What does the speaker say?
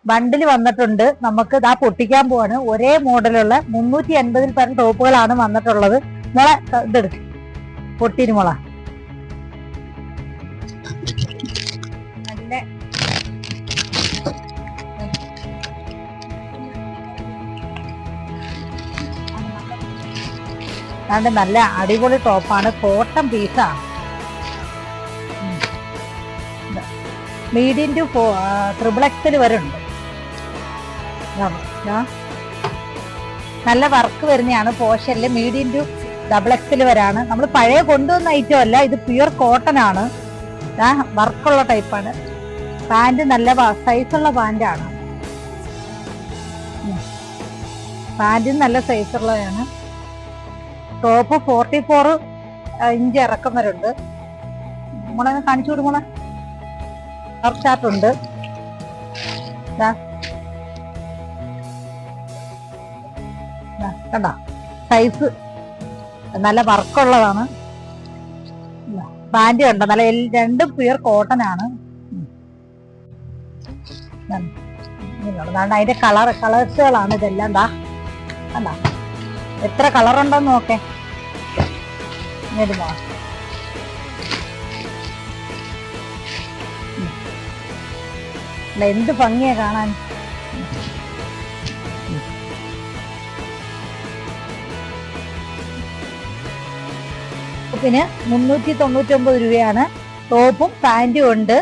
ബണ്ടിൽ വന്നിട്ടുണ്ട്. നമുക്ക് ഇതാ പൊട്ടിക്കാൻ പോവാണ്. ഒരേ മോഡലുള്ള 350 പരം ടോപ്പുകളാണ് വന്നിട്ടുള്ളത്. മോളെ ഇതെടുക്ക്, പൊട്ടിന് മോള. നല്ല നല്ല അടിപൊളി ടോപ്പാണ്. കോട്ടൺ പീസാണ്. മീഡിയം ടു XXL വരെ ഉണ്ട്. നല്ല വർക്ക് വരുന്നതാണ്. പോഷനില് മീഡിയം ടു XXL വരാണ്. നമ്മൾ പഴയ കൊണ്ടുവന്ന ഐറ്റം അല്ല, ഇത് പ്യുവർ കോട്ടൺ ആണ്. വർക്കുള്ള ടൈപ്പാണ്. പാൻറ് നല്ല സൈസുള്ള പാൻറ്റാണ്. പാൻറ്റും നല്ല സൈസുള്ളതാണ്. ടോപ്പ് 44 ഇഞ്ച് ഇറക്കം വരുന്നുണ്ട്. നമ്മളെ കാണിച്ചു കൊടുക്കണേ. ചാർട്ടുണ്ട്. കണ്ട സൈസ് നല്ല വർക്കുള്ളതാണ്. പാൻറ് കണ്ട നല്ല രണ്ടും പ്യുവർ കോട്ടൺ ആണ്. അതിന്റെ കളേഴ്സുകളാണ് ഇതെല്ലാം. എന്താ അല്ല എത്ര കളറുണ്ടോന്ന് നോക്കേ. എന്ത് ഭംഗിയാ കാണാൻ. പിന്നെ 399 രൂപയാണ്. ടോപ്പും പാൻറ്റും ഉണ്ട്.